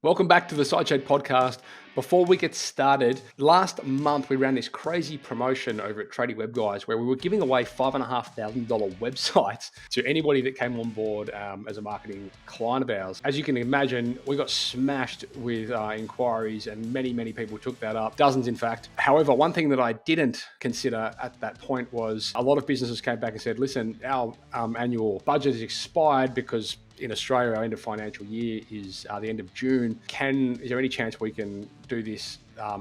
Welcome back to the Sideshed podcast. Before we get started, last month we ran this crazy promotion over at Tradie Web Guys where we were giving away $5,500 websites to anybody that came on board as a marketing client of ours. As you can imagine, we got smashed with inquiries and many people took that up, dozens in fact. However, one thing that I didn't consider at that point was a lot of businesses came back and said, listen, our annual budget is expired because in Australia, our end of financial year is the end of June. Is there any chance we can do this,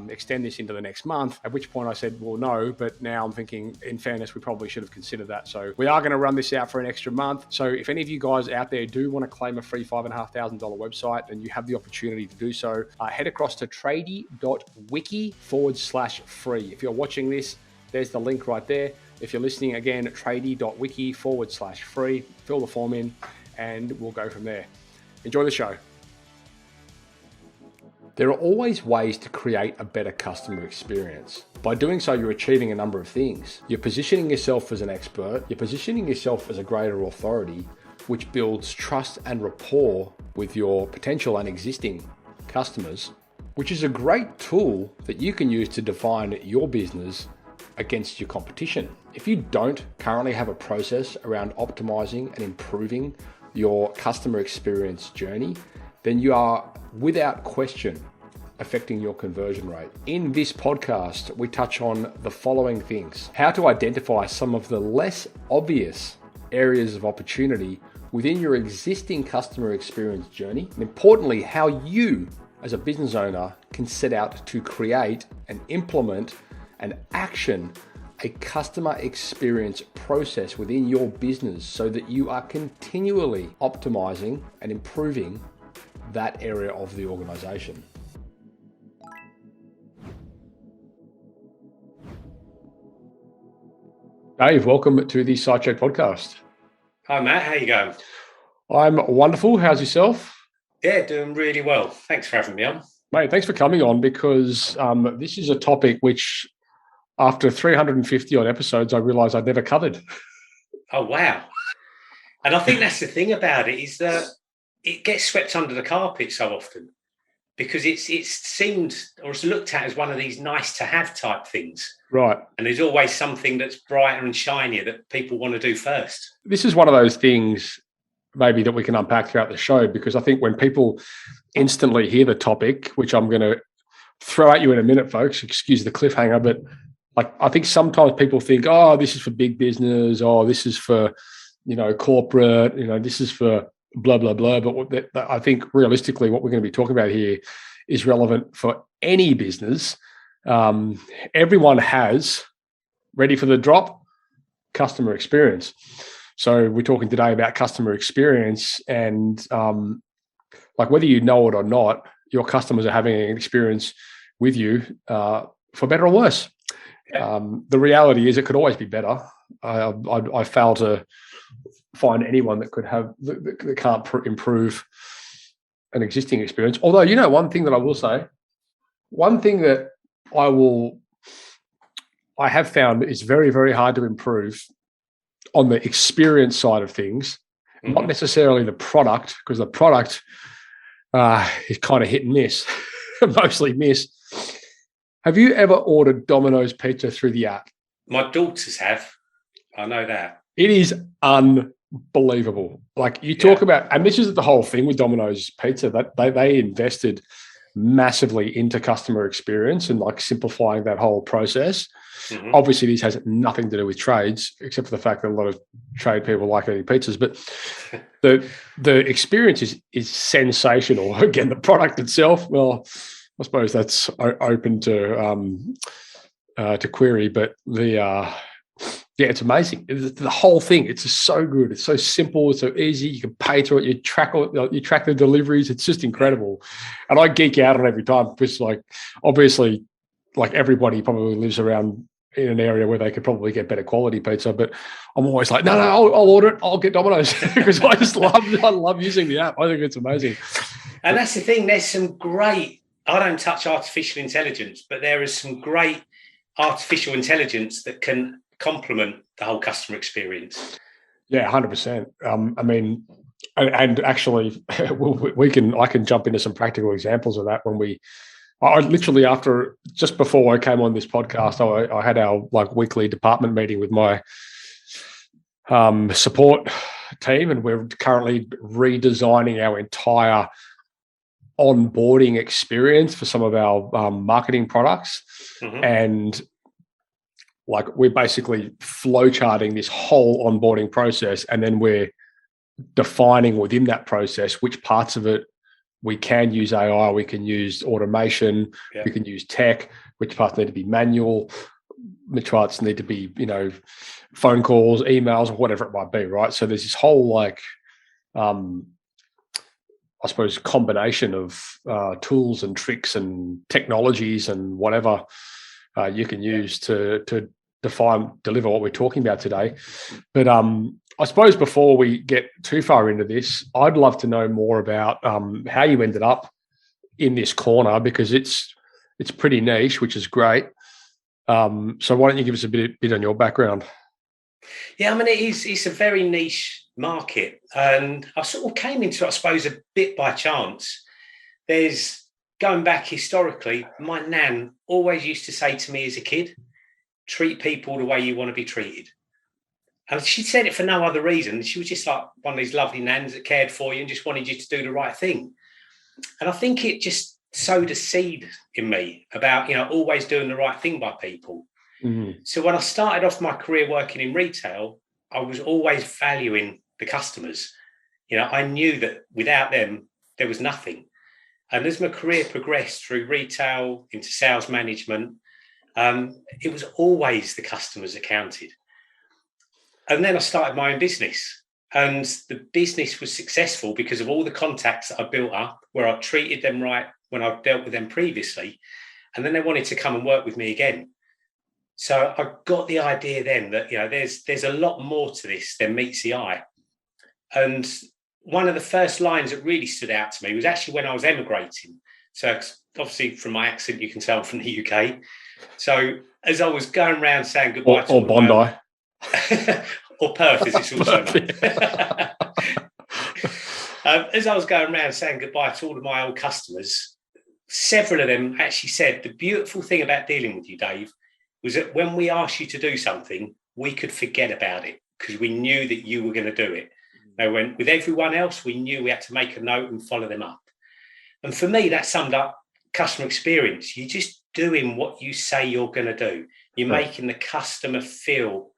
extend this into the next month? At which point I said, well, no, but now I'm thinking, in fairness, we probably should have considered that. So we are going to run this out for an extra month. So if any of you guys out there do want to claim a free $5,500 website and you have the opportunity to do so, head across to tradie.wiki/free. If you're watching this, there's the link right there. If you're listening again, tradie.wiki/free, fill the form in, and we'll go from there. Enjoy the show. There are always ways to create a better customer experience. By doing so, you're achieving a number of things. You're positioning yourself as an expert. You're positioning yourself as a greater authority, which builds trust and rapport with your potential and existing customers, which is a great tool that you can use to define your business against your competition. If you don't currently have a process around optimizing and improving your customer experience journey, then you are without question affecting your conversion rate. In this podcast, we touch on the following things: how to identify some of the less obvious areas of opportunity within your existing customer experience journey, and importantly, how you as a business owner can set out to create and implement and action a customer experience process within your business so that you are continually optimizing and improving that area of the organization. Dave, welcome to the Sideshed podcast. Hi Matt, how you going? I'm wonderful. How's yourself? Yeah, doing really well. Thanks for having me on. Mate, thanks for coming on because this is a topic which after 350 odd episodes, I realized I'd never covered. Oh, wow. And I think that's the thing about it is that it gets swept under the carpet so often because it's seemed or it's looked at as one of these nice to have type things. Right. And there's always something that's brighter and shinier that people want to do first. This is one of those things maybe that we can unpack throughout the show, because I think when people instantly hear the topic, which I'm going to throw at you in a minute, folks, excuse the cliffhanger, but like, I think sometimes people think, oh, this is for big business, or this is for, corporate, this is for blah, blah, blah. But I think realistically, what we're going to be talking about here is relevant for any business. Everyone has, ready for the drop, customer experience. So we're talking today about customer experience, and like whether you know it or not, your customers are having an experience with you for better or worse. The reality is it could always be better. I fail to find anyone that can't improve an existing experience. Although, one thing that I will say, one thing that I have found is very, very hard to improve on the experience side of things, not necessarily the product, because the product is kind of hit and miss, mostly miss. Have you ever ordered Domino's pizza through the app? My daughters have. I know that. It is unbelievable. Like you talk about, and this is the whole thing with Domino's pizza, that they invested massively into customer experience and like simplifying that whole process. Mm-hmm. Obviously, this has nothing to do with trades, except for the fact that a lot of trade people like eating pizzas. But the experience is sensational. Again, the product itself, well, I suppose that's open to query, but it's amazing. The whole thing, it's just so good. It's so simple. It's so easy. You can pay through it. You track the deliveries. It's just incredible. And I geek out on every time because, like, obviously, like everybody probably lives around in an area where they could probably get better quality pizza, but I'm always like, no, I'll order it. I'll get Domino's because I love using the app. I think it's amazing. And that's the thing. There's some great. I don't touch artificial intelligence, but there is some great artificial intelligence that can complement the whole customer experience. Yeah, 100%. I mean, And actually, I can jump into some practical examples of that I literally just before I came on this podcast, I had our weekly department meeting with my support team, and we're currently redesigning our entire onboarding experience for some of our marketing products. Mm-hmm. And we're basically flowcharting this whole onboarding process, and then we're defining within that process which parts of it we can use AI, we can use automation, we can use tech, which parts need to be manual, which parts need to be, phone calls, emails, or whatever it might be, right? So there's this whole I suppose combination of tools and tricks and technologies and whatever you can use to deliver what we're talking about today. But I suppose before we get too far into this, I'd love to know more about how you ended up in this corner, because it's pretty niche, which is great. So why don't you give us a bit on your background? Yeah, I mean, it's a very niche market, and I sort of came into it, I suppose, a bit by chance. Going back historically, my nan always used to say to me as a kid, treat people the way you want to be treated. And she said it for no other reason. She was just like one of these lovely nans that cared for you and just wanted you to do the right thing. And I think it just sowed a seed in me about, always doing the right thing by people. Mm-hmm. So when I started off my career working in retail, I was always valuing the customers. I knew that without them, there was nothing. And as my career progressed through retail into sales management, it was always the customers that counted. And then I started my own business, and the business was successful because of all the contacts that I built up, where I treated them right when I dealt with them previously. And then they wanted to come and work with me again. So I got the idea then that, there's a lot more to this than meets the eye. And one of the first lines that really stood out to me was actually when I was emigrating. So obviously from my accent, you can tell I'm from the UK. So as I was going around saying goodbye to Bondi. or Perth, as it's also known. As I was going around saying goodbye to all of my old customers, several of them actually said, the beautiful thing about dealing with you, Dave, was that when we asked you to do something, we could forget about it because we knew that you were going to do it. Now, with everyone else, we knew we had to make a note and follow them up. And for me, that summed up customer experience. You're just doing what you say you're going to do. You're making the customer feel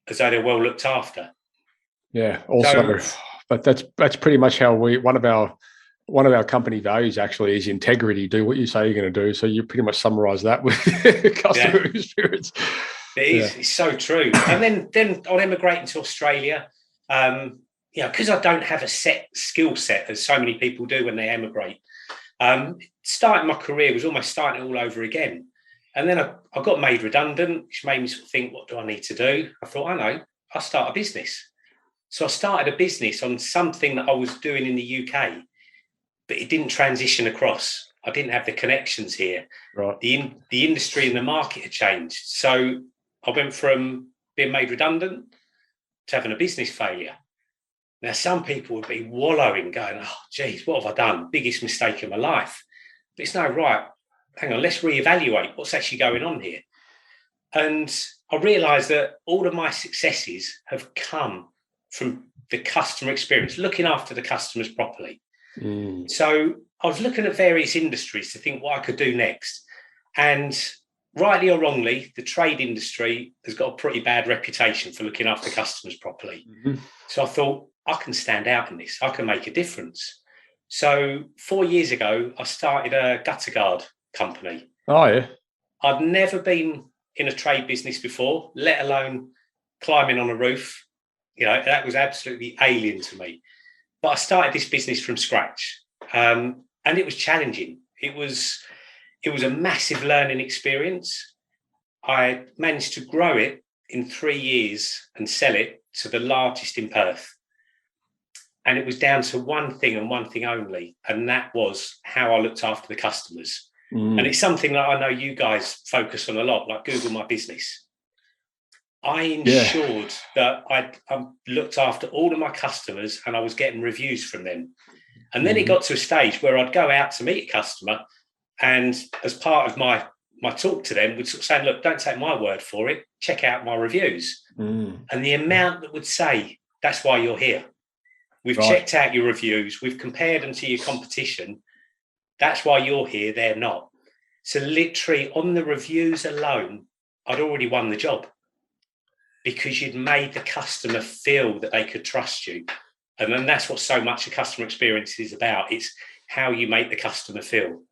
as though they're well looked after. Yeah. Also, but that's pretty much how one of our company values actually is integrity. Do what you say you're going to do. So you pretty much summarize that with customer experience. It is. It's so true. And then I'll emigrate into Australia. Because I don't have a set skill set as so many people do when they emigrate. Starting my career was almost starting it all over again. And then I got made redundant, which made me sort of think, what do I need to do? I thought, I know, I'll start a business. So I started a business on something that I was doing in the UK, but it didn't transition across. I didn't have the connections here. Right. The industry and the market had changed. So I went from being made redundant to having a business failure. Now, some people would be wallowing, going, oh, geez, what have I done? Biggest mistake of my life. But it's no, right, hang on, let's reevaluate what's actually going on here. And I realised that all of my successes have come from the customer experience, looking after the customers properly. Mm. So I was looking at various industries to think what I could do next. And rightly or wrongly, the trade industry has got a pretty bad reputation for looking after customers properly. Mm-hmm. So I thought, I can stand out in this. I can make a difference. So 4 years ago, I started a gutter guard company. Oh, yeah. I'd never been in a trade business before, let alone climbing on a roof. That was absolutely alien to me. But I started this business from scratch. And it was challenging. It was a massive learning experience. I managed to grow it in 3 years and sell it to the largest in Perth. And it was down to one thing and one thing only, and that was how I looked after the customers. And it's something that I know you guys focus on a lot, like Google My Business. I ensured that I looked after all of my customers and I was getting reviews from them. And then it got to a stage where I'd go out to meet a customer, and as part of my talk to them, would sort of say, look, don't take my word for it. Check out my reviews. And the amount that would say, that's why you're here. We've checked out your reviews. We've compared them to your competition. That's why you're here. They're not. So literally on the reviews alone, I'd already won the job, because you'd made the customer feel that they could trust you. And then that's what so much of customer experience is about. It's how you make the customer feel.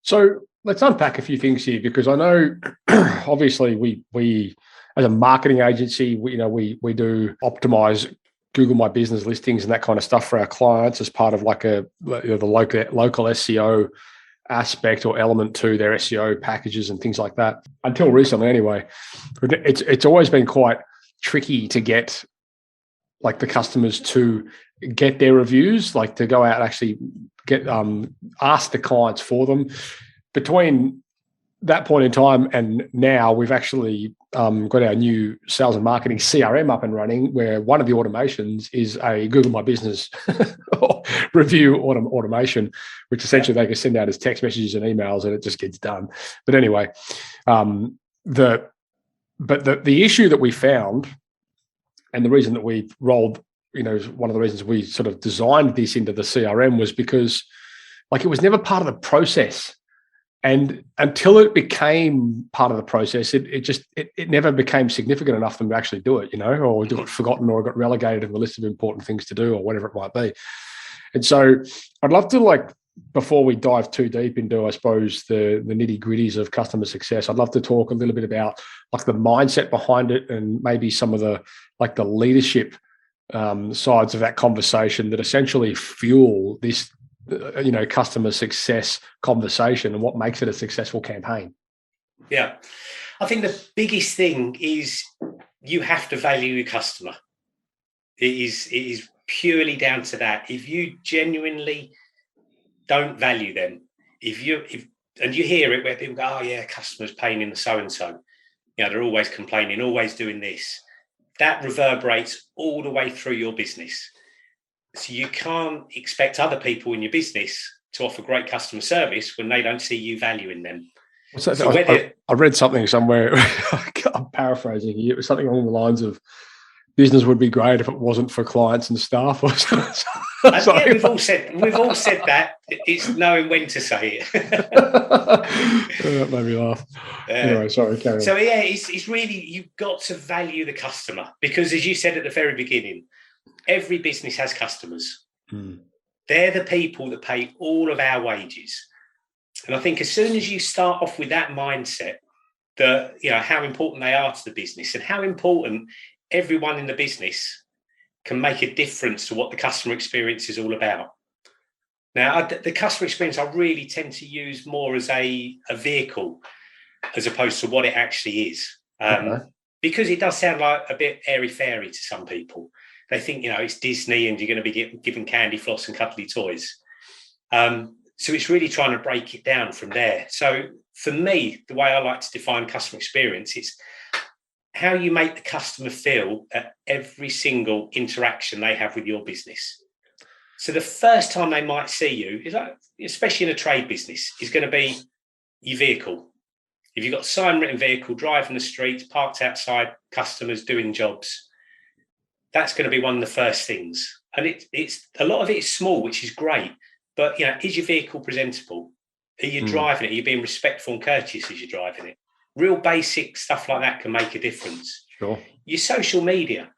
So let's unpack a few things here, because I know obviously we as a marketing agency, we do optimize Google My Business listings and that kind of stuff for our clients as part of like the local SEO aspect or element to their SEO packages and things like that. Until recently anyway, it's always been quite tricky to get like the customers to get their reviews, like to go out and actually get ask the clients for them. Between that point in time and now, we've actually got our new sales and marketing CRM up and running, where one of the automations is a Google My Business review automation, which essentially they can send out as text messages and emails, and it just gets done. But anyway, the issue that we found, and the reason that we rolled, one of the reasons we sort of designed this into the CRM was because, like, it was never part of the process. And until it became part of the process, it never became significant enough for them to actually do it, or it got forgotten or got relegated in the list of important things to do or whatever it might be. And so I'd love to, before we dive too deep into, I suppose, the nitty gritties of customer success, I'd love to talk a little bit about the mindset behind it, and maybe some of the leadership sides of that conversation that essentially fuel this customer success conversation, and what makes it a successful campaign. Yeah. I think the biggest thing is you have to value your customer. It is purely down to that. If you genuinely don't value them, and you hear it where people go, oh yeah, customers paying in the so-and-so, they're always complaining, always doing this. That reverberates all the way through your business. So you can't expect other people in your business to offer great customer service when they don't see you valuing them. I read something somewhere, I'm paraphrasing here, it was something along the lines of, business would be great if it wasn't for clients and staff. Yeah, we've all said that. It's knowing when to say it. That made me laugh. Anyway, sorry, carry on. So yeah, it's really, you've got to value the customer, because as you said at the very beginning, every business has customers. They're the people that pay all of our wages. And I think as soon as you start off with that mindset, that how important they are to the business, and how important everyone in the business can make a difference to what the customer experience is all about. Now, the customer experience I really tend to use more as a vehicle as opposed to what it actually is. Because it does sound like a bit airy-fairy to some people. They think, it's Disney and you're going to be given candy floss and cuddly toys. So it's really trying to break it down from there. So for me, the way I like to define customer experience, it's how you make the customer feel at every single interaction they have with your business. So the first time they might see you, is especially in a trade business, is going to be your vehicle. If you've got a sign-written vehicle driving the streets, parked outside, customers doing jobs, that's going to be one of the first things. And it's a lot of it is small, which is great. But is your vehicle presentable? Are you driving it? Are you being respectful and courteous as you're driving it? Real basic stuff like that can make a difference. Sure. Your social media,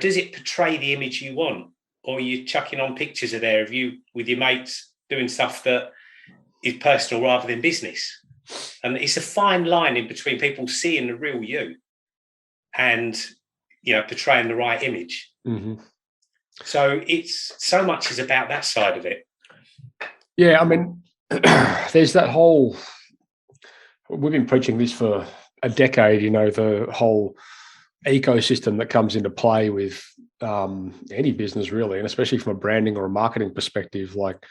does it portray the image you want? Or are you chucking on pictures of there of you with your mates doing stuff that is personal rather than business? And it's a fine line in between people seeing the real you and, portraying the right image. So it's so much is about that side of it. Yeah, I mean, there's that whole, we've been preaching this for a decade, the whole ecosystem that comes into play with any business really, and especially from a branding or a marketing perspective. Like,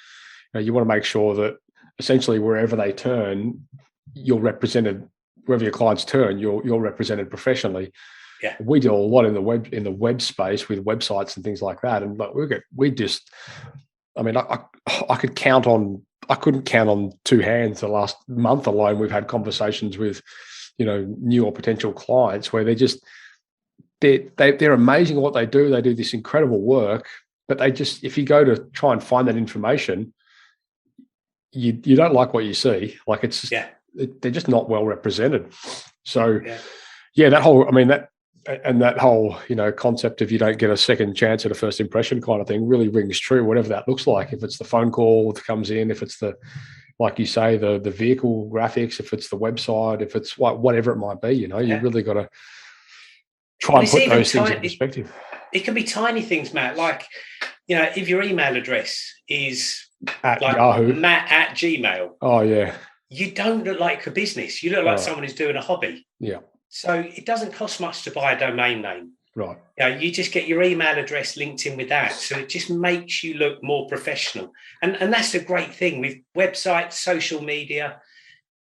you want to make sure that essentially wherever they turn, you're represented, wherever your clients turn, you're represented professionally. Yeah. We do a lot in the web space with websites and things like that. And like I couldn't count on two hands the last month alone. We've had conversations with, new or potential clients where they're amazing at what they do. They do this incredible work, but if you go to try and find that information, you don't like what you see. Like it's just, they're just not well represented. So that whole concept of you don't get a second chance at a first impression kind of thing really rings true, whatever that looks like. If it's the phone call that comes in, if it's the, like you say, the vehicle graphics, if it's the website, if it's whatever it might be, you really got to try and put those things in perspective. It can be tiny things, Matt, like, if your email address is at like Yahoo, matt@gmail. Oh yeah. You don't look like a business. You look like someone who's doing a hobby. Yeah. So it doesn't cost much to buy a domain name. Right. You just get your email address linked in with that. So it just makes you look more professional. And that's the great thing with websites, social media.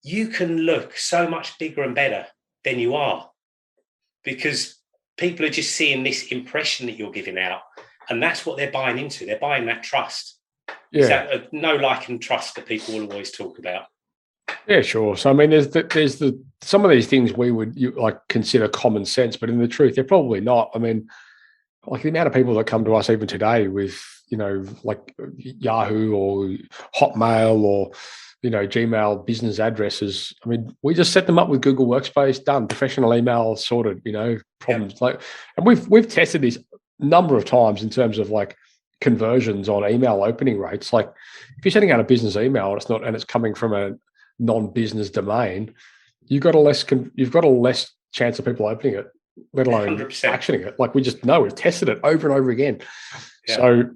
You can look so much bigger and better than you are, because people are just seeing this impression that you're giving out. And that's what they're buying into. They're buying that trust. Yeah. It's that no, like, and trust that people will always talk about. Yeah, sure. So I mean, there's some of these things we would consider common sense, but in the truth, they're probably not. I mean, like the amount of people that come to us even today with like Yahoo or Hotmail or Gmail business addresses. I mean, we just set them up with Google Workspace, done, professional email sorted. Problems and we've tested this a number of times in terms of like conversions on email opening rates. Like if you're sending out a business email and it's coming from a non-business domain, you've got a less chance of people opening it, let alone 100%. Actioning it. Like we just know, we've tested it over and over again. Yeah. So,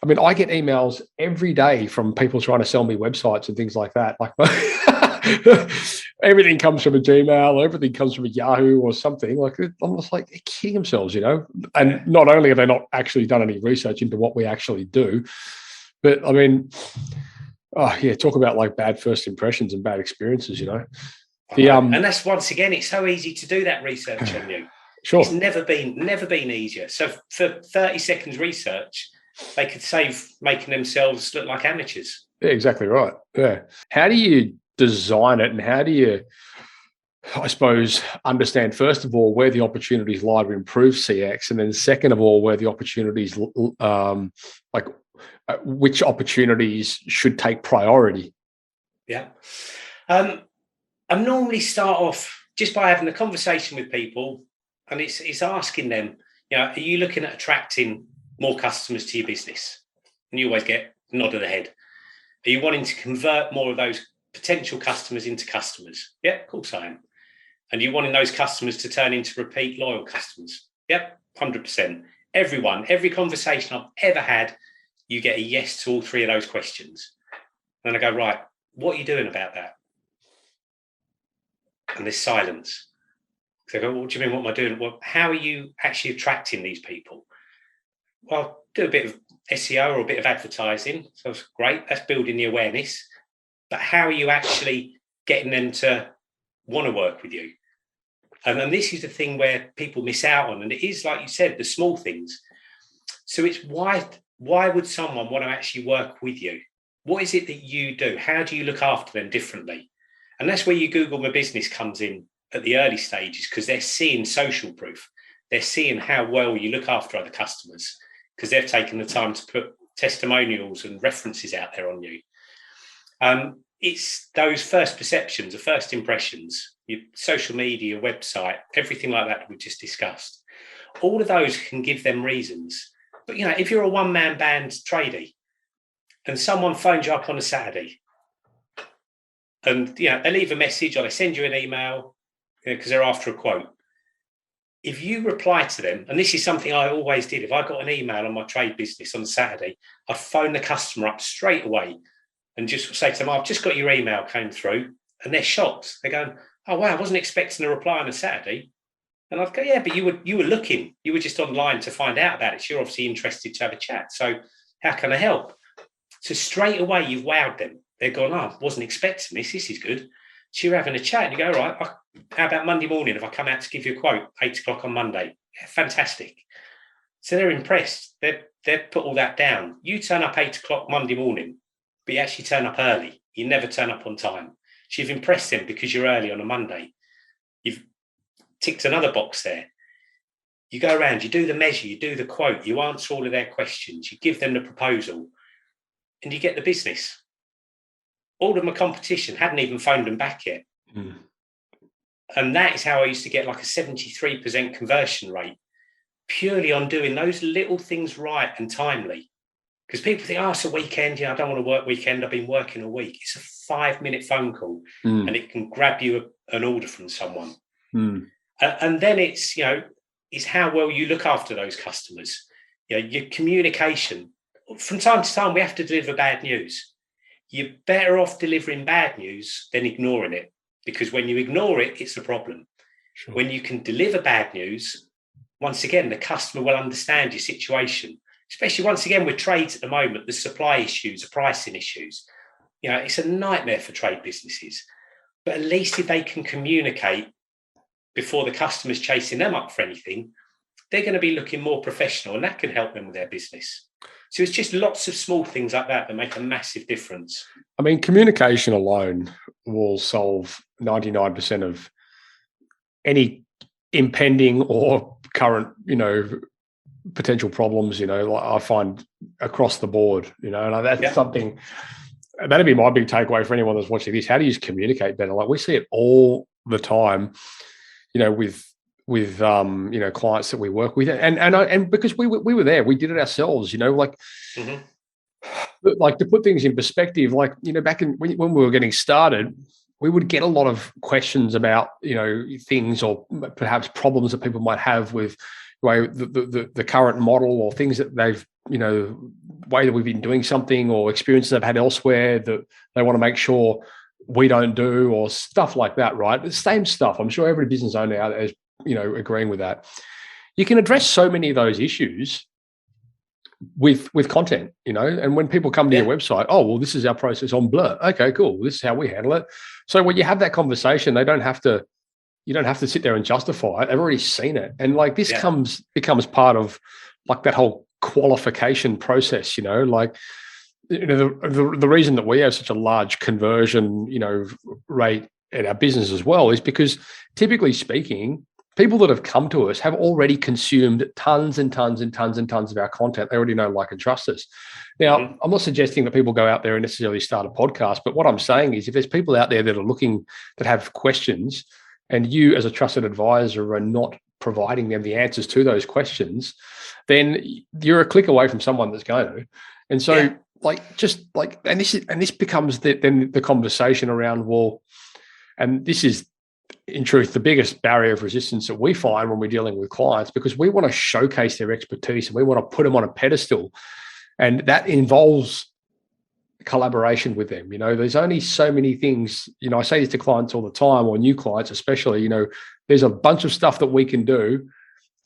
I mean, I get emails every day from people trying to sell me websites and things like that. Like everything comes from a Gmail, everything comes from a Yahoo or something. Like I'm just like, they're kidding themselves, And not only have they not actually done any research into what we actually do, but I mean, talk about like bad first impressions and bad experiences, and that's, once again, it's so easy to do that research on you. Sure. It's never been easier. So for 30 seconds research, they could save making themselves look like amateurs. Yeah, exactly right. Yeah. How do you design it, and how do you, I suppose, understand, first of all, where the opportunities lie to improve CX, and then second of all, where the opportunities, which opportunities should take priority? Yeah. I normally start off just by having a conversation with people, and it's asking them, are you looking at attracting more customers to your business? And you always get a nod of the head. Are you wanting to convert more of those potential customers into customers? Yeah, of course I am. And you wanting those customers to turn into repeat loyal customers? Yep, 100%. Every conversation I've ever had, you get a yes to all three of those questions. And I go, right, what are you doing about that? And there's silence. So I go, what do you mean, what am I doing? Well, how are you actually attracting these people? Well, do a bit of SEO or a bit of advertising. So it's great. That's building the awareness. But how are you actually getting them to want to work with you? And this is the thing where people miss out on. And it is, like you said, the small things. So it's why would someone want to actually work with you? What is it that you do? How do you look after them differently? And that's where your Google My Business comes in at the early stages, because they're seeing social proof. They're seeing how well you look after other customers, because they've taken the time to put testimonials and references out there on you. It's those first perceptions, the first impressions, your social media, your website, everything like that we just discussed. All of those can give them reasons. But, if you're a one-man band tradie and someone phones you up on a Saturday and, they leave a message or they send you an email because they're after a quote. If you reply to them, and this is something I always did, if I got an email on my trade business on Saturday, I'd phone the customer up straight away and just say to them, I've just got your email came through, and they're shocked. They're going, oh, wow, I wasn't expecting a reply on a Saturday. And I'd go, yeah, but you were looking. You were just online to find out about it. So you're obviously interested to have a chat. So how can I help? So straight away, you've wowed them. They're gone, oh, I wasn't expecting this. This is good. So you're having a chat and you go, all right, How about Monday morning if I come out to give you a quote, 8 o'clock on Monday? Yeah, fantastic. So they're impressed. They've put all that down. You turn up 8 o'clock Monday morning, but you actually turn up early. You never turn up on time. So you've impressed them because you're early on a Monday. You've ticked another box there. You go around, you do the measure, you do the quote, you answer all of their questions, you give them the proposal, and you get the business. All of my competition hadn't even phoned them back yet. Mm. And that is how I used to get like a 73% conversion rate, purely on doing those little things right and timely. Because people think, oh, it's a weekend, I don't want to work weekend, I've been working a week. It's a 5-minute phone call and it can grab you an order from someone. And then it's, is how well you look after those customers. Your communication. From time to time, we have to deliver bad news. You're better off delivering bad news than ignoring it, because when you ignore it, it's a problem. Sure. When you can deliver bad news, once again, the customer will understand your situation, especially once again with trades at the moment, the supply issues, the pricing issues. It's a nightmare for trade businesses. But at least if they can communicate before the customer's chasing them up for anything, they're going to be looking more professional, and that can help them with their business. So it's just lots of small things like that make a massive difference. I mean, communication alone will solve 99% of any impending or current, potential problems, like I find across the board, and that's something, that'd be my big takeaway for anyone that's watching this. How do you communicate better? Like, we see it all the time, with clients that we work with, and because we were there, we did it ourselves, like to put things in perspective, like, back in when we were getting started, we would get a lot of questions about, things or perhaps problems that people might have with the current model, or things that they've, way that we've been doing something, or experiences they've had elsewhere that they want to make sure we don't do, or stuff like that, right? The same stuff. I'm sure every business owner out there is, agreeing with that. You can address so many of those issues with content, and when people come to your website, oh, well, this is our process on Blur. Okay, cool. This is how we handle it. So when you have that conversation, you don't have to sit there and justify it. They've already seen it. And like this becomes part of like that whole qualification process, like, the reason that we have such a large conversion, rate in our business as well is because, typically speaking, people that have come to us have already consumed tons and tons and tons and tons of our content. They already know, like, and trust us. Now, I'm not suggesting that people go out there and necessarily start a podcast, but what I'm saying is, if there's people out there that are looking, that have questions, and you as a trusted advisor are not providing them the answers to those questions, then you're a click away from someone that's going to. And so, and this becomes then the conversation around, well, and this is, in truth, the biggest barrier of resistance that we find when we're dealing with clients, because we want to showcase their expertise and we want to put them on a pedestal, and that involves collaboration with them. There's only so many things, I say this to clients all the time, or new clients especially, there's a bunch of stuff that we can do,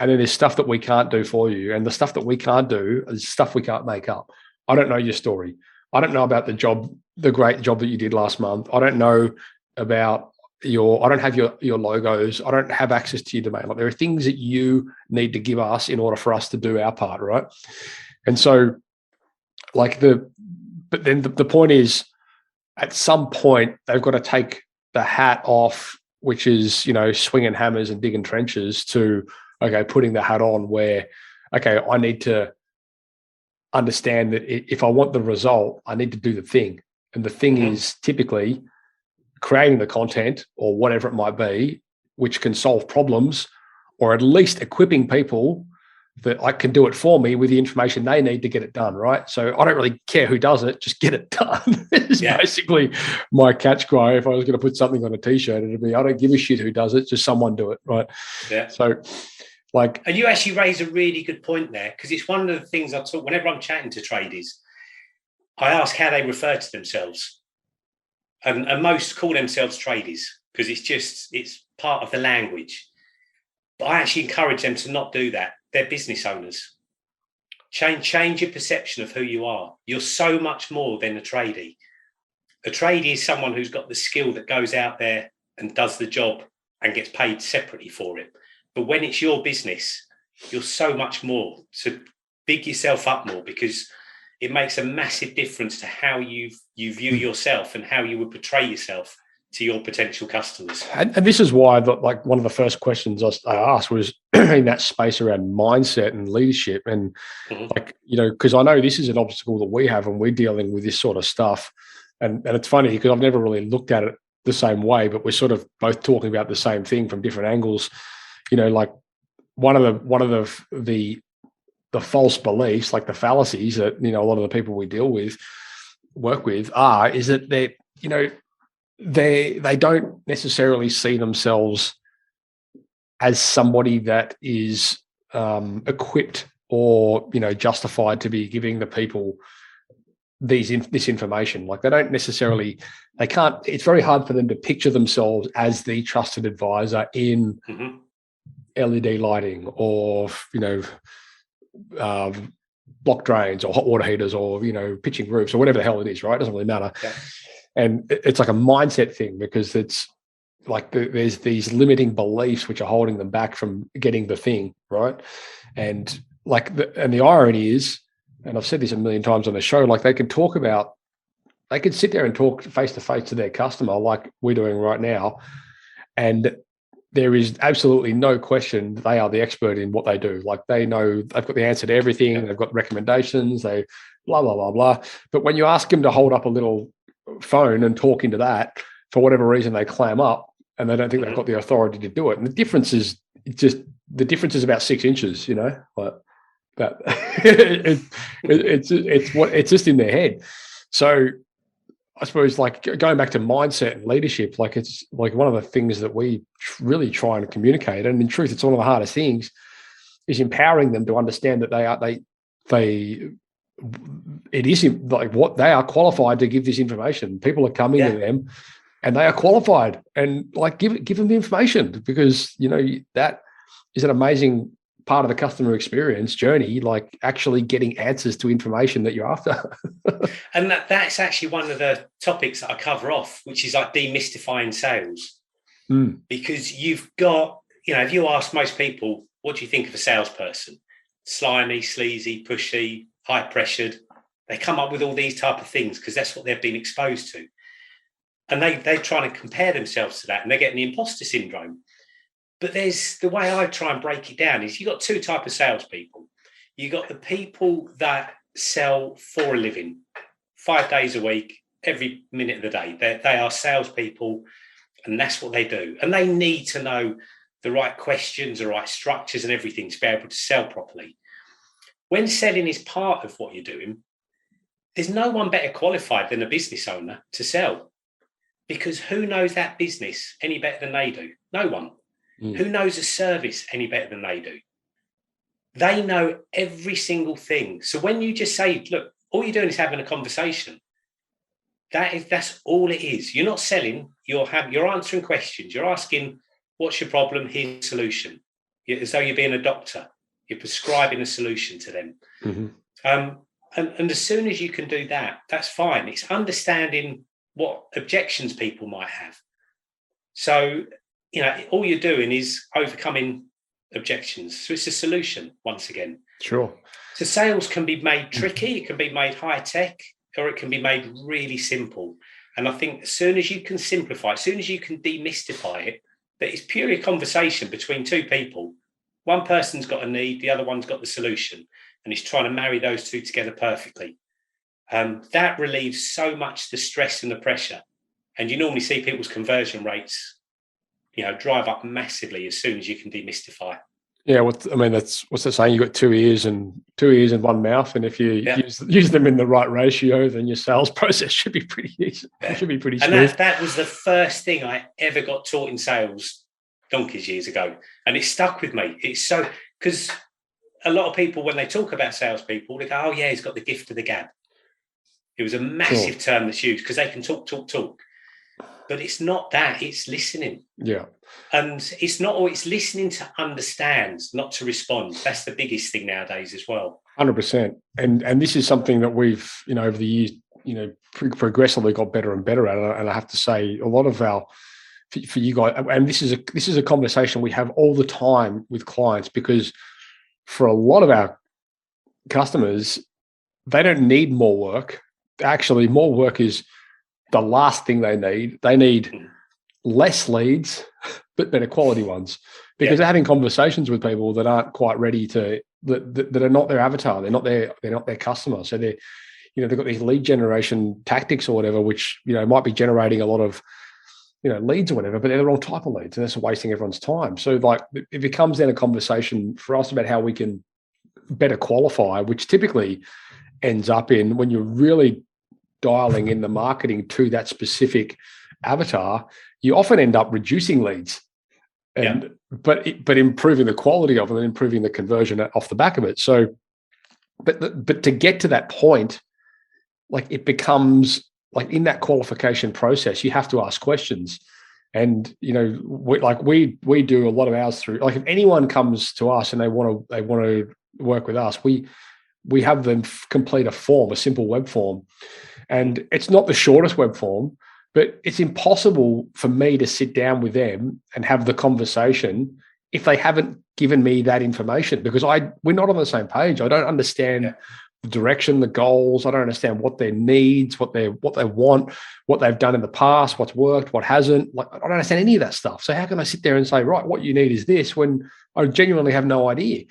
and then there's stuff that we can't do for you, and the stuff that we can't do is stuff we can't make up. I don't know your story. I don't know about the great job that you did last month. I don't know about I don't have your logos. I don't have access to your domain. Like, there are things that you need to give us in order for us to do our part, right? And so, but then the point is, at some point, they've got to take the hat off, which is, swinging hammers and digging trenches, to, okay, putting the hat on where, okay, I need to understand that if I want the result, I need to do the thing. And the thing is typically creating the content, or whatever it might be, which can solve problems, or at least equipping people that I can do it for me with the information they need to get it done, right? So I don't really care who does it, just get it done. It's basically my catch cry. If I was going to put something on a t-shirt, it'd be, I don't give a shit who does it, just someone do it, right? Yeah. So, and you actually raise a really good point there, because it's one of the things I talk, whenever I'm chatting to tradies, I ask how they refer to themselves. And most call themselves tradies, because it's part of the language. But I actually encourage them to not do that. They're business owners. Change your perception of who you are. You're so much more than a tradie. A tradie is someone who's got the skill that goes out there and does the job and gets paid separately for it. But when it's your business, you're so much more. So big yourself up more, because it makes a massive difference to how you view yourself and how you would portray yourself to your potential customers. And this is why, like, one of the first questions I asked was in that space around mindset and leadership. And like, you know, because I know this is an obstacle that we have when we're dealing with this sort of stuff. And it's funny because I've never really looked at it the same way, but we're sort of both talking about the same thing from different angles. You know, like one of the false beliefs, like the fallacies that, you know, a lot of the people we work with is that they, you know, they don't necessarily see themselves as somebody that is equipped or, you know, justified to be giving the people this information. Like, they don't necessarily, they can't, it's very hard for them to picture themselves as the trusted advisor in LED lighting or, you know, block drains or hot water heaters or, you know, pitching roofs or whatever the hell it is, right? It doesn't really matter. Yeah. And it's like a mindset thing, because it's like there's these limiting beliefs which are holding them back from getting the thing, right? And like, the irony is, and I've said this a million times on the show, like they could sit there and talk face to face to their customer like we're doing right now, and there is absolutely no question they are the expert in what they do. Like, they know, they've got the answer to everything. They've got recommendations, they blah, blah, blah, blah. But when you ask them to hold up a little phone and talk into that, for whatever reason, they clam up and they don't think they've got the authority to do it. And the difference is about 6 inches, you know, but it's just in their head. So I suppose, like, going back to mindset and leadership, like, it's like one of the things that we really try and communicate, and in truth, it's one of the hardest things, is empowering them to understand that it is like what they are qualified to give this information. People are coming to them and they are qualified, and like, give them the information, because, you know, that is an amazing part of the customer experience journey, like actually getting answers to information that you're after. And that's actually one of the topics that I cover off, which is like demystifying sales. Because you've got, you know, if you ask most people, what do you think of a salesperson? Slimy, sleazy, pushy, high pressured. They come up with all these type of things because that's what they've been exposed to. And they're trying to compare themselves to that, and they're getting the imposter syndrome. But there's the way I try and break it down is you've got two types of salespeople. You've got the people that sell for a living, 5 days a week, every minute of the day. They are salespeople, and that's what they do. And they need to know the right questions, the right structures and everything to be able to sell properly. When selling is part of what you're doing, there's no one better qualified than a business owner to sell, because who knows that business any better than they do? No one. Who knows a service any better than they do? They know every single thing. So when you just say, look, all you're doing is having a conversation, that's all it is. You're not selling, you're answering questions. You're asking, what's your problem? Here's a solution. As though you're being a doctor. You're prescribing a solution to them. And as soon as you can do that, that's fine. It's understanding what objections people might have. So, you know, all you're doing is overcoming objections. So it's a solution, once again. Sure. So sales can be made tricky, it can be made high tech, or it can be made really simple. And I think as soon as you can simplify, as soon as you can demystify it, that it's purely a conversation between two people. One person's got a need, the other one's got the solution, and he's trying to marry those two together perfectly. That relieves so much the stress and the pressure. And you normally see people's conversion rates, you know, drive up massively as soon as you can demystify. Yeah, what's that saying? You've got two ears and one mouth, and if you use them in the right ratio, then your sales process should be pretty easy. It should be pretty smooth. And that was the first thing I ever got taught in sales donkeys years ago, and it stuck with me. It's so, because a lot of people, when they talk about salespeople, they go, "Oh yeah, he's got the gift of the gab." It was a massive term that's used because they can talk. But it's not that, it's listening. Yeah. And it's not, or it's listening to understand, not to respond. That's the biggest thing nowadays as well. 100%. And this is something that we've, you know, over the years, you know, progressively got better and better at. And I have to say, a lot of for you guys, and this is a conversation we have all the time with clients, because for a lot of our customers, they don't need more work. Actually, more work is the last thing they need. They need less leads, but better quality ones, because they're having conversations with people that aren't quite ready to, that are not their avatar. They're not their customer. So they've got these lead generation tactics or whatever, which, might be generating a lot of, leads or whatever, but they're the wrong type of leads, and that's wasting everyone's time. So like, it becomes then a conversation for us about how we can better qualify, which typically ends up in, when you're really dialing in the marketing to that specific avatar, you often end up reducing leads, but improving the quality of them and improving the conversion off the back of it. So, but to get to that point, like, it becomes like, in that qualification process, you have to ask questions. And we do a lot of ours through, like, if anyone comes to us and they want to work with us, we have them complete a simple web form, and it's not the shortest web form, but it's impossible for me to sit down with them and have the conversation if they haven't given me that information, because we're not on the same page. I don't understand the direction, the goals. I don't understand what their needs, what they want, what they've done in the past, what's worked, what hasn't. Like, I don't understand any of that stuff. So how can I sit there and say, right, what you need is this, when I genuinely have no idea?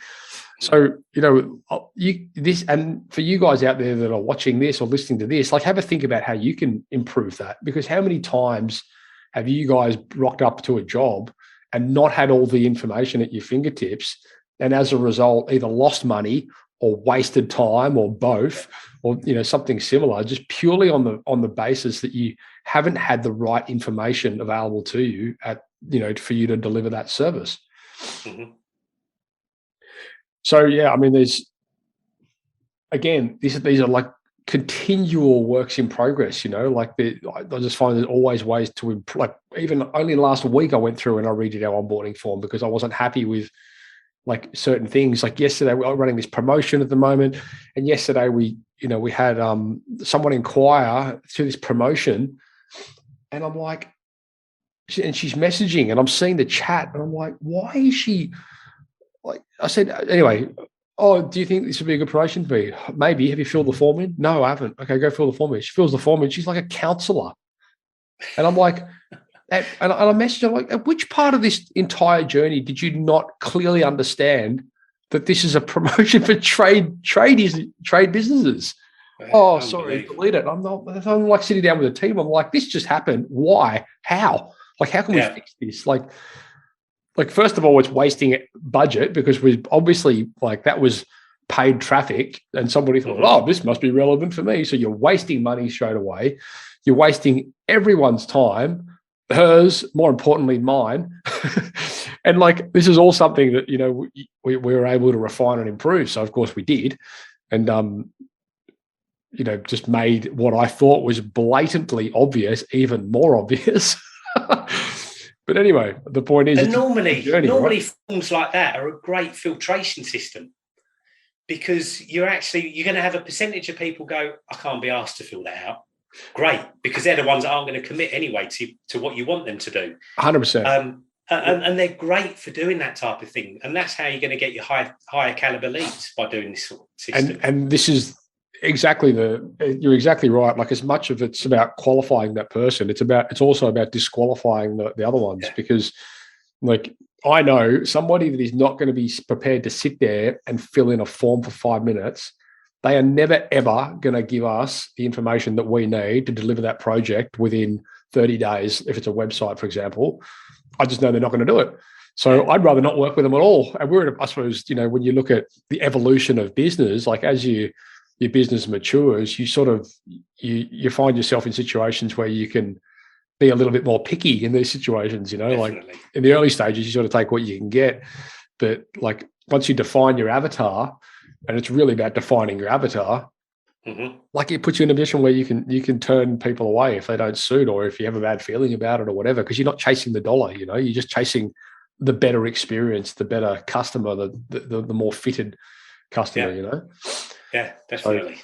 So, this, and for you guys out there that are watching this or listening to this, like, have a think about how you can improve that. Because how many times have you guys rocked up to a job and not had all the information at your fingertips, and as a result, either lost money or wasted time, or both, or something similar, just purely on the basis that you haven't had the right information available to you for you to deliver that service. Mm-hmm. So I mean, these are like continual works in progress. Like, I just find there's always ways to improve. Like, even only last week I went through and I redid our onboarding form because I wasn't happy with, like, certain things. Like, yesterday, we're running this promotion at the moment, and yesterday we had someone inquire to this promotion, and I'm like, and she's messaging, and I'm seeing the chat, and I'm like, why is she, like, I said, anyway, oh, do you think this would be a good promotion for you? Maybe. Have you filled the form in? No, I haven't. Okay, go fill the form in. She fills the form in. She's like a counselor, and I'm like, and I messaged her, like, at which part of this entire journey did you not clearly understand that this is a promotion for trade businesses? Oh, sorry, delete it. I'm like sitting down with a team. I'm like, this just happened. Why? How? Like, how can we fix this? Like, first of all, it's wasting budget, because we obviously, like, that was paid traffic, and somebody thought, oh, this must be relevant for me. So you're wasting money straight away. You're wasting everyone's time. Hers, more importantly, mine. And, like, this is all something that, we were able to refine and improve. So of course we did. And, just made what I thought was blatantly obvious even more obvious. But anyway, the point is, and normally forms like that are a great filtration system, because you're going to have a percentage of people go, I can't be asked to fill that out. Great, because they're the ones that aren't going to commit anyway to what you want them to do. 100%. And they're great for doing that type of thing. And that's how you're going to get your higher caliber leads, by doing this sort of system. And this is exactly you're exactly right. Like, as much of it's about qualifying that person, it's also about disqualifying the other ones, because, like, I know somebody that is not going to be prepared to sit there and fill in a form for 5 minutes. They are never, ever going to give us the information that we need to deliver that project within 30 days. If it's a website, for example, I just know they're not going to do it. So I'd rather not work with them at all. And I suppose, when you look at the evolution of business, like, as your business matures, you sort of, you find yourself in situations where you can be a little bit more picky in these situations, Definitely. Like, in the early stages, you sort of take what you can get. But, like, once you define your avatar, and it's really about defining your avatar, like, it puts you in a position where you can turn people away if they don't suit, or if you have a bad feeling about it or whatever, because you're not chasing the dollar, you're just chasing the better experience, the better customer, the more fitted customer, Yeah, definitely.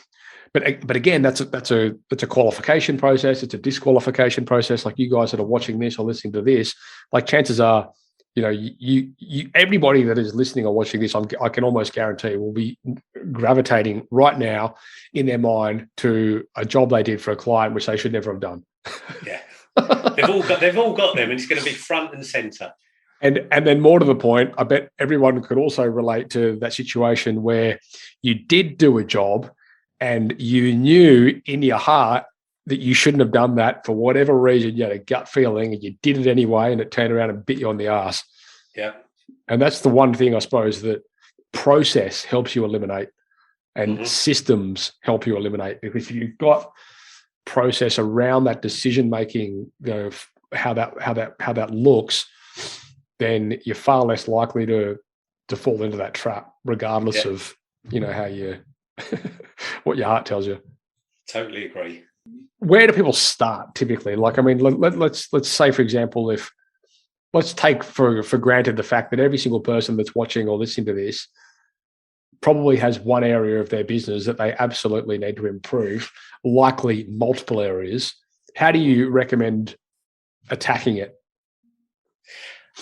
But again, that's a qualification process. It's a disqualification process. Like you guys that are watching this or listening to this, like chances are, you everybody that is listening or watching this, I can almost guarantee will be gravitating right now in their mind to a job they did for a client which they should never have done. Yeah, they've all got them, and it's going to be front and center. And then more to the point, I bet everyone could also relate to that situation where you did do a job and you knew in your heart that you shouldn't have done that for whatever reason. You had a gut feeling and you did it anyway, and it turned around and bit you on the ass. Yeah. And that's the one thing, I suppose, that process helps you eliminate, and systems help you eliminate. Because if you've got process around that decision making, how that looks, then you're far less likely to fall into that trap, regardless of how you what your heart tells you. Totally agree. Where do people start typically? Like, I mean, let's say, for example, let's take for granted the fact that every single person that's watching or listening to this probably has one area of their business that they absolutely need to improve, likely multiple areas. How do you recommend attacking it?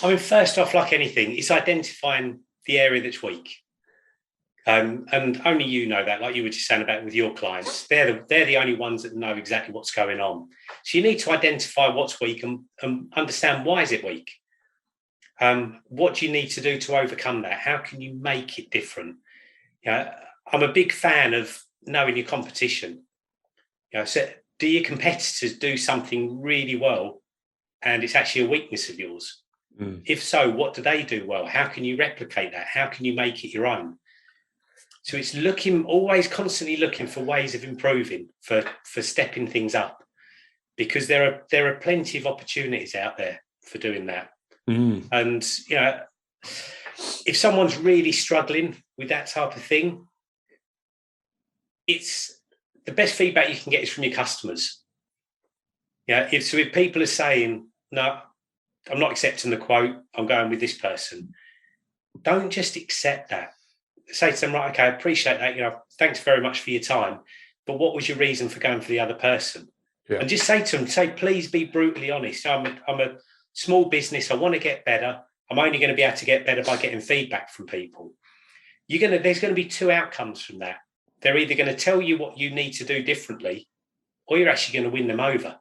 I mean, first off, like anything, it's identifying the area that's weak. And only you know that, like you were just saying about with your clients. They're the only ones that know exactly what's going on. So you need to identify what's weak and understand why is it weak. What do you need to do to overcome that? How can you make it different? I'm a big fan of knowing your competition. So do your competitors do something really well and it's actually a weakness of yours? If so, what do they do well? How can you replicate that? How can you make it your own? So it's always constantly looking for ways of improving, for stepping things up, because there are plenty of opportunities out there for doing that. And if someone's really struggling with that type of thing, it's the best feedback you can get is from your customers. If people are saying, no, I'm not accepting the quote, I'm going with this person, don't just accept that. Say to them, right, okay, I appreciate that, thanks very much for your time, but what was your reason for going for the other person? And just say to them, please be brutally honest. I'm a small business, I want to get better, I'm only going to be able to get better by getting feedback from people. There's going to be two outcomes from that. They're either going to tell you what you need to do differently, or you're actually going to win them over,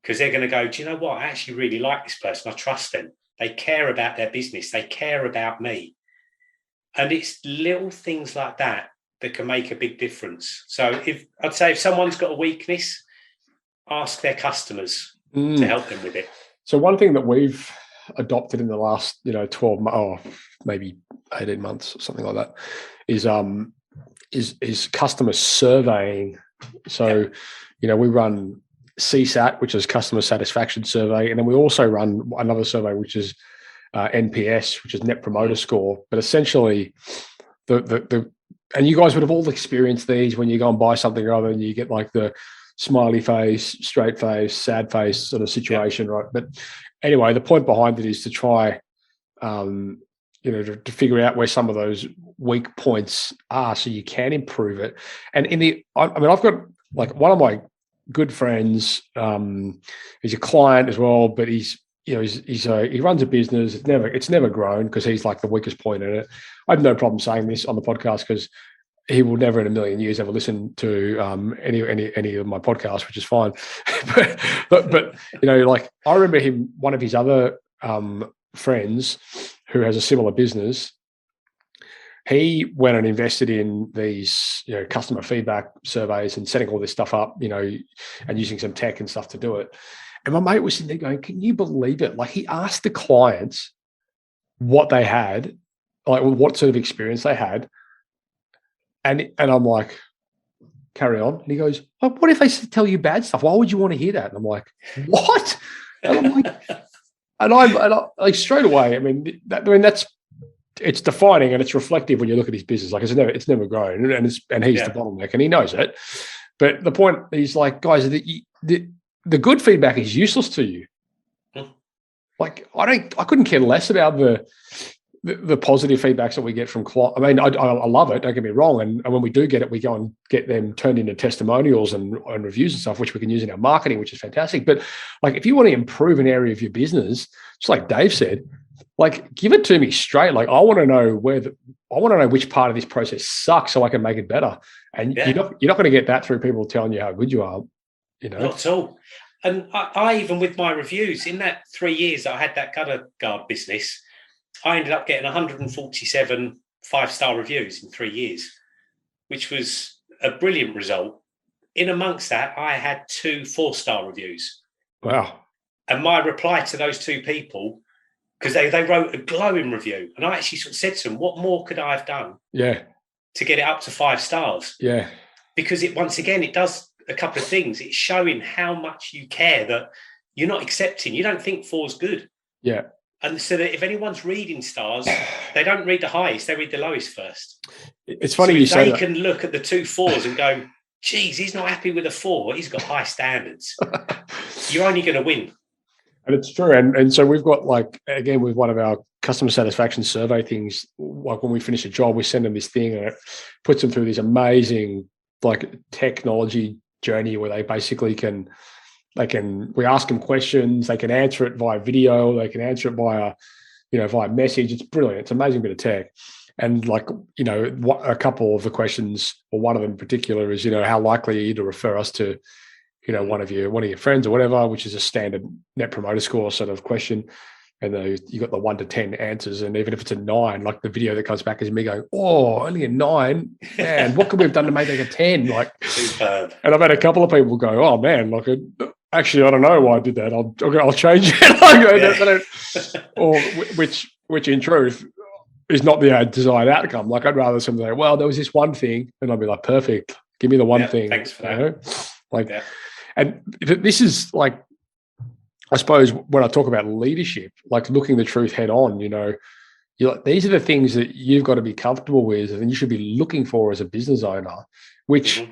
because they're going to go, do you know what? I actually really like this person. I trust them. They care about their business. They care about me. And it's little things like that that can make a big difference. So I'd say if someone's got a weakness, ask their customers to help them with it. So one thing that we've adopted in the last 12 months, or maybe 18 months or something like that, is customer surveying. So we run CSAT, which is customer satisfaction survey, and then we also run another survey which is NPS, which is Net Promoter Score. But essentially, and you guys would have all experienced these when you go and buy something or other, and you get like the smiley face, straight face, sad face sort of situation, right? But anyway, the point behind it is to try, to figure out where some of those weak points are, so you can improve it. And I've got like one of my good friends. He's a client as well, but he runs a business. It's never grown because he's like the weakest point in it. I have no problem saying this on the podcast because he will never in a million years ever listen to any of my podcasts, which is fine. but like I remember him, one of his other friends who has a similar business. He went and invested in these, customer feedback surveys and setting all this stuff up, and using some tech and stuff to do it. And my mate was sitting there going, can you believe it? Like he asked the clients what they had, like what sort of experience they had. And I'm like, carry on. And he goes, oh, what if they tell you bad stuff? Why would you want to hear that? And I'm like, what? And I'm like, and I like straight away, it's defining and it's reflective when you look at his business. Like it's never grown, and he's the bottleneck, and he knows it. But the point is, like, guys, the good feedback is useless to you. Like I couldn't care less about the positive feedbacks that we get from clients. I mean, I love it. Don't get me wrong. And when we do get it, we go and get them turned into testimonials and reviews and stuff, which we can use in our marketing, which is fantastic. But like, if you want to improve an area of your business, just like Dave said, like, give it to me straight. Like, I want to know which part of this process sucks so I can make it better. And you're not going to get that through people telling you how good you are, Not at all. And I even with my reviews, in that 3 years that I had that gutter guard business, I ended up getting 147 5-star reviews in 3 years, which was a brilliant result. In amongst that, I had 2 4-star reviews. Wow. And my reply to those 2 people, because they wrote a glowing review, and I actually sort of said to them, what more could I have done to get it up to 5 stars? Yeah. Because it does a couple of things. It's showing how much you care, that you're not accepting. You don't think 4's good. Yeah. And so that if anyone's reading stars, they don't read the highest, they read the lowest first. It's funny you say that. They can look at the 2 4s and go, geez, he's not happy with a 4. He's got high standards. You're only going to win. And it's true. And so we've got, like, again, with one of our customer satisfaction survey things, like when we finish a job, we send them this thing and it puts them through this amazing, like, technology journey where they basically we ask them questions, they can answer it via video, they can answer it via message. It's brilliant. It's an amazing bit of tech. And like, a couple of the questions, or one of them in particular, is, how likely are you to refer us to, one of your friends or whatever, which is a standard net promoter score sort of question. And you got the 1 to 10 answers. And even if it's a 9, like, the video that comes back is me going, oh, only a 9. Man, what could we have done to make it a 10? Like, superb. And I've had a couple of people go, oh man, like, actually, I don't know why I did that. I'll change it. Or which in truth is not the desired outcome. Like, I'd rather somebody say, well, there was this one thing, and I'd be like, perfect. Give me the one thing. Thanks for that. And this is like, I suppose when I talk about leadership, like looking the truth head on, you're like, these are the things that you've got to be comfortable with and you should be looking for as a business owner, which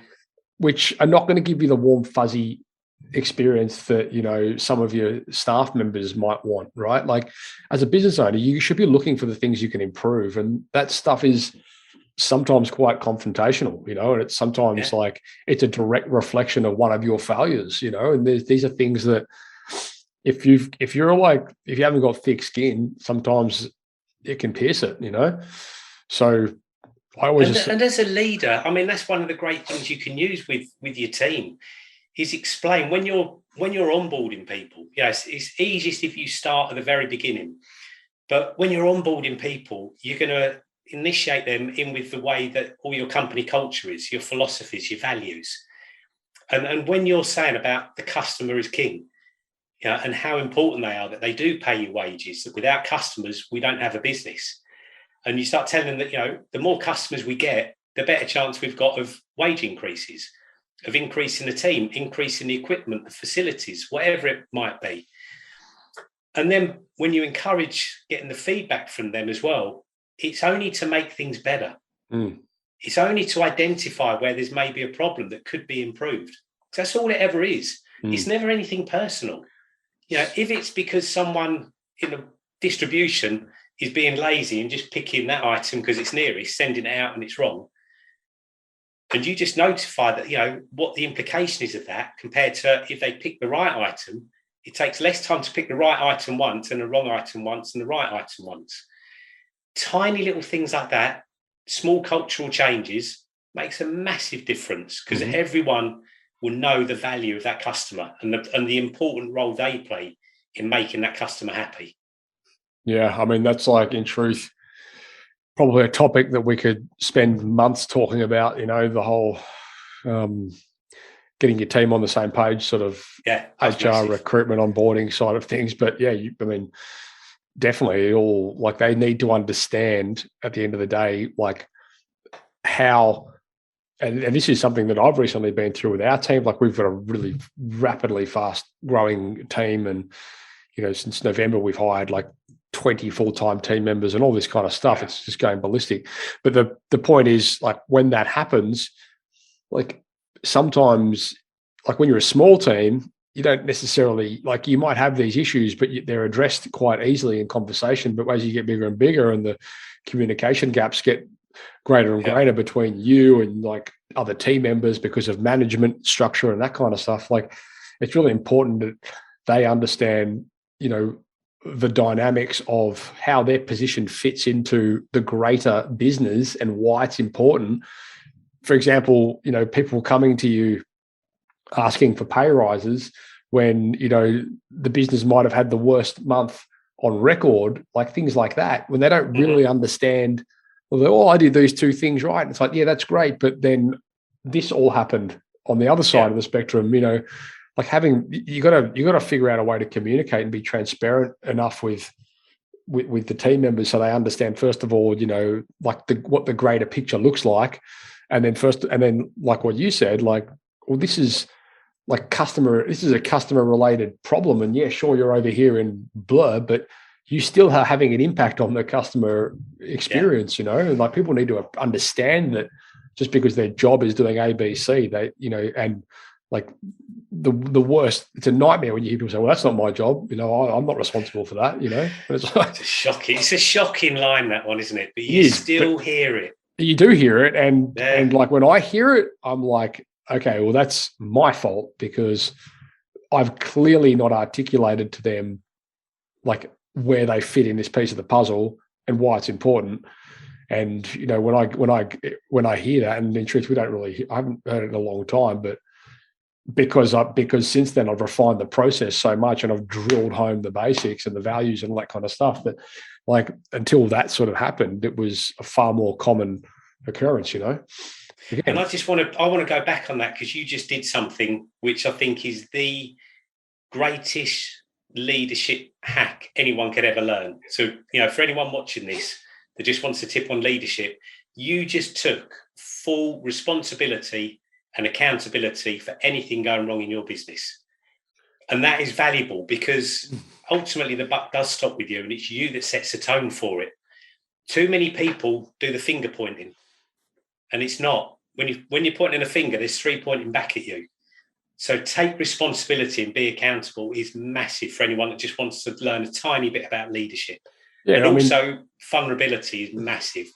are not going to give you the warm, fuzzy experience that, some of your staff members might want, right? Like, as a business owner, you should be looking for the things you can improve. And that stuff is sometimes quite confrontational, and it's sometimes like it's a direct reflection of one of your failures, and these are things that if you haven't got thick skin, sometimes it can pierce it, So I always and as a leader, I mean, that's one of the great things you can use with your team is explain when you're onboarding people. Yes, it's easiest if you start at the very beginning, but when you're onboarding people, you're going to initiate them in with the way that all your company culture is, your philosophies, your values. And when you're saying about the customer is king, and how important they are, that they do pay you wages, that without customers, we don't have a business. And you start telling them that, the more customers we get, the better chance we've got of wage increases, of increasing the team, increasing the equipment, the facilities, whatever it might be. And then when you encourage getting the feedback from them as well, it's only to make things better. It's only to identify where there's maybe a problem that could be improved. That's all it ever is. It's never anything personal. If it's because someone in the distribution is being lazy and just picking that item because it's nearest, sending it out and it's wrong, and you just notify that, what the implication is of that compared to if they pick the right item, it takes less time to pick the right item once and the wrong item once and the right item once. Tiny little things like that, small cultural changes, makes a massive difference because everyone will know the value of that customer and the important role they play in making that customer happy. Yeah, I mean, that's like, in truth, probably a topic that we could spend months talking about, the whole getting your team on the same page, sort of HR, recruitment, onboarding side of things. But yeah, I mean, definitely all, like, they need to understand at the end of the day, like, how, and this is something that I've recently been through with our team. Like, we've got a really rapidly fast growing team. And, since November, we've hired like 20 full-time team members and all this kind of stuff. It's just going ballistic. But the point is, like, when that happens, like, sometimes, like, when you're a small team, you don't necessarily, like, you might have these issues, but they're addressed quite easily in conversation. But as you get bigger and bigger and the communication gaps get greater and greater between you and like other team members because of management structure and that kind of stuff, like, it's really important that they understand, you know, the dynamics of how their position fits into the greater business and why it's important. For example, you know, people coming to you asking for pay rises when, you know, the business might have had the worst month on record, like things like that, when they don't really understand, well, oh, I did these two things right. And it's like, yeah, that's great. But then this all happened on the other side of the spectrum, you know, like you gotta figure out a way to communicate and be transparent enough with the team members so they understand, first of all, you know, like what the greater picture looks like. And then like what you said, like, well, this is a customer related problem. And yeah, sure, you're over here in blur, but you still are having an impact on the customer experience, you know, and like people need to understand that just because their job is doing A, B, C, they, you know, and like the worst, it's a nightmare when you hear people say, well, that's not my job. You know, I'm not responsible for that, you know. And it's like, it's a shocking line, that one, isn't it? But you still hear it. You do hear it. And like when I hear it, I'm like, okay, well, that's my fault because I've clearly not articulated to them like where they fit in this piece of the puzzle and why it's important. And, you know, when I hear that, and in truth, I haven't heard it in a long time, but because since then I've refined the process so much and I've drilled home the basics and the values and all that kind of stuff, that like until that sort of happened, it was a far more common occurrence, you know. Again. And I want to go back on that because you just did something which I think is the greatest leadership hack anyone could ever learn. So, you know, for anyone watching this that just wants a tip on leadership, you just took full responsibility and accountability for anything going wrong in your business. And that is valuable because ultimately the buck does stop with you and it's you that sets the tone for it. Too many people do the finger pointing and it's not. When you're pointing a finger, there's three pointing back at you. So take responsibility and be accountable is massive for anyone that just wants to learn a tiny bit about leadership. Yeah, and also vulnerability is massive.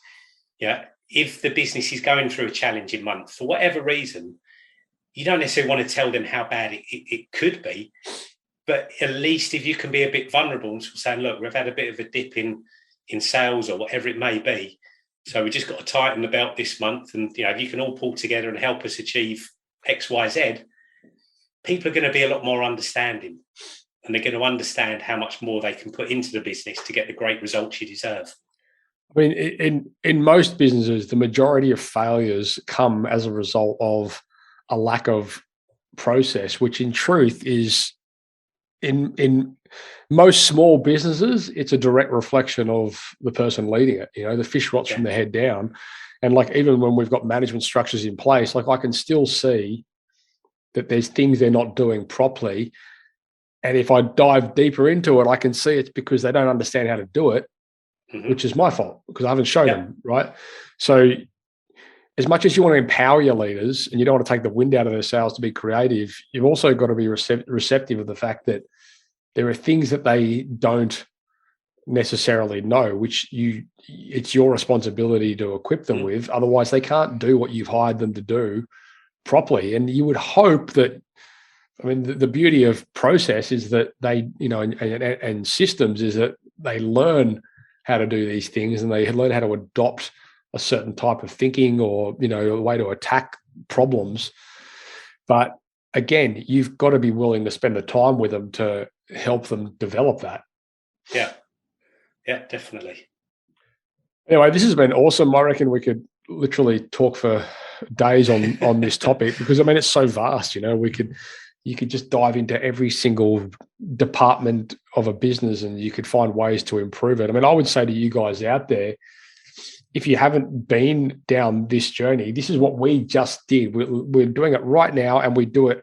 Yeah. If the business is going through a challenging month, for whatever reason, you don't necessarily want to tell them how bad it could be, but at least if you can be a bit vulnerable and saying, look, we've had a bit of a dip in sales or whatever it may be, so we just got to tighten the belt this month, and you know, if you can all pull together and help us achieve X, Y, Z, people are going to be a lot more understanding, and they're going to understand how much more they can put into the business to get the great results you deserve. I mean, in most businesses, the majority of failures come as a result of a lack of process, which in truth is in most small businesses, it's a direct reflection of the person leading it. You know, the fish rots from the head down. And like, even when we've got management structures in place, like I can still see that there's things they're not doing properly. And if I dive deeper into it, I can see it's because they don't understand how to do it, which is my fault because I haven't shown them, right? So as much as you want to empower your leaders and you don't want to take the wind out of their sails to be creative, you've also got to be receptive of the fact that there are things that they don't necessarily know, which it's your responsibility to equip them with. Otherwise, they can't do what you've hired them to do properly. And you would hope that, I mean, the beauty of process is that they, you know, and systems is that they learn how to do these things and they learn how to adopt a certain type of thinking or, you know, a way to attack problems. But again, you've got to be willing to spend the time with them to help them develop that. Yeah, definitely. Anyway, this has been awesome. I reckon we could literally talk for days on this topic because, I mean, it's so vast, you know, you could just dive into every single department of a business and you could find ways to improve it. I mean, I would say to you guys out there, if you haven't been down this journey, this is what we just did. We're doing it right now, and we do it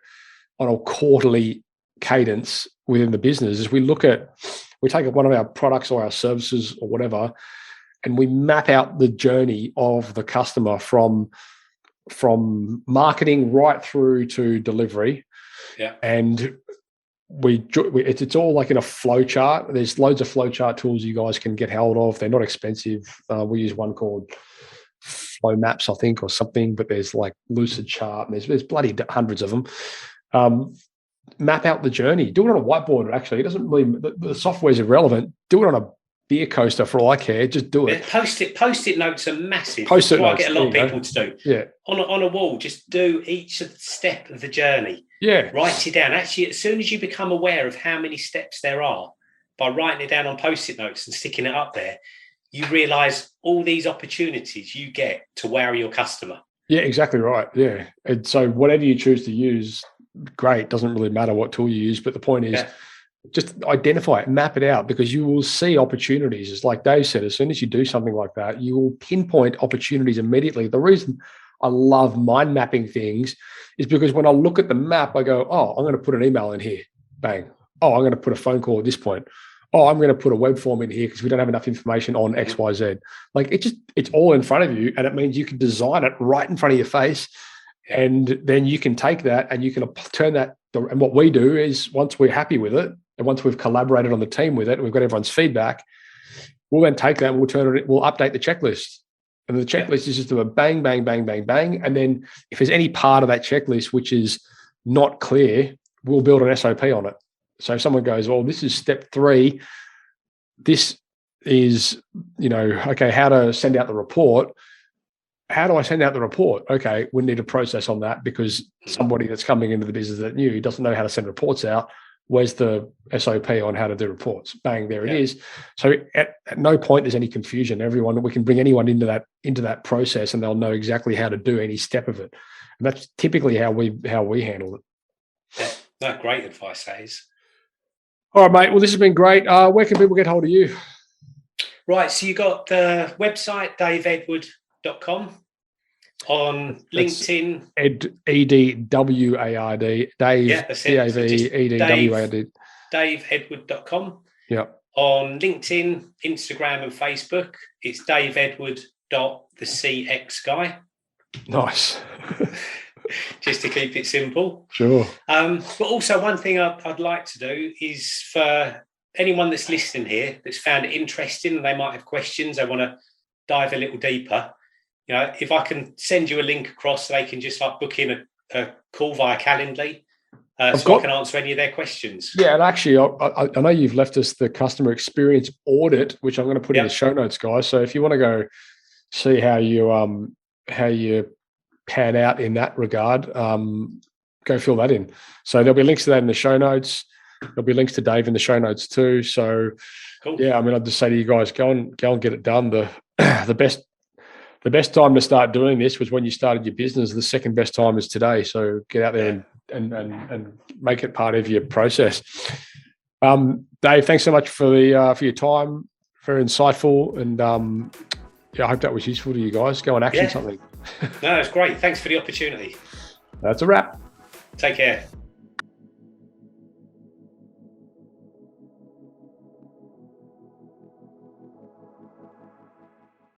on a quarterly cadence within the business. As we take one of our products or our services or whatever, and we map out the journey of the customer from marketing right through to delivery. Yeah. And it's all like in a flow chart. There's loads of flow chart tools you guys can get hold of. They're not expensive. We use one called Flow Maps, I think, or something, but there's like Lucid Chart, and there's bloody hundreds of them. Map out the journey. Do it on a whiteboard, actually. It doesn't really, the software's irrelevant. Do it on a beer coaster for all I care. Just do it. Post-it notes are massive. Post-it notes. I get a lot of people to do. Yeah. On a wall, just do each step of the journey. Yeah. Write it down. Actually, as soon as you become aware of how many steps there are, by writing it down on Post-it notes and sticking it up there, you realise all these opportunities you get to wow your customer. Yeah, exactly right. Yeah. And so whatever you choose to use, great. Doesn't really matter what tool you use. But the point is, just identify it, map it out, because you will see opportunities. It's like Dave said, as soon as you do something like that, you will pinpoint opportunities immediately. The reason I love mind mapping things is because when I look at the map, I go, oh, I'm going to put an email in here. Bang. Oh, I'm going to put a phone call at this point. Oh, I'm going to put a web form in here because we don't have enough information on X, Y, Z. Like it's all in front of you, and it means you can design it right in front of your face. And then you can take that and you can turn that. And what we do is, once we're happy with it, and once we've collaborated on the team with it, and we've got everyone's feedback, we'll then take that and we'll update the checklist. And the checklist is just a bang, bang, bang, bang, bang. And then if there's any part of that checklist which is not clear, we'll build an SOP on it. So if someone goes, well, this is step 3, this is, okay, how to send out the report. How do I send out the report? Okay, we need a process on that, because somebody that's coming into the business that new doesn't know how to send reports out. Where's the SOP on how to do reports? Bang, there it is. So at no point there's any confusion. We can bring anyone into that process, and they'll know exactly how to do any step of it. And that's typically how we handle it. Yeah, no, great advice, that is. All right, mate. Well, this has been great. Where can people get hold of you? Right, so you got the website, daveedward.com. On LinkedIn, EDWARD, Dave, DAVEDWARD. daveedward.com. Yeah. On LinkedIn, Instagram, and Facebook, it's daveedward.thecxguy. Nice. Just to keep it simple. Sure. But also, one thing I'd like to do is, for anyone that's listening here that's found it interesting and they might have questions, they want to dive a little deeper, if I can send you a link across, so they can just book in a call via Calendly, I can answer any of their questions. Yeah, and actually, I know you've left us the customer experience audit, which I'm going to put in the show notes, guys. So if you want to go see how you pan out in that regard, go fill that in. So there'll be links to that in the show notes. There'll be links to Dave in the show notes too. So cool. Yeah, I mean, I'd just say to you guys, go and get it done. The best time to start doing this was when you started your business. The second best time is today. So get out there and make it part of your process. Dave, thanks so much for your time. Very insightful, and I hope that was useful to you guys. Go and action something. No, it's great. Thanks for the opportunity. That's a wrap. Take care.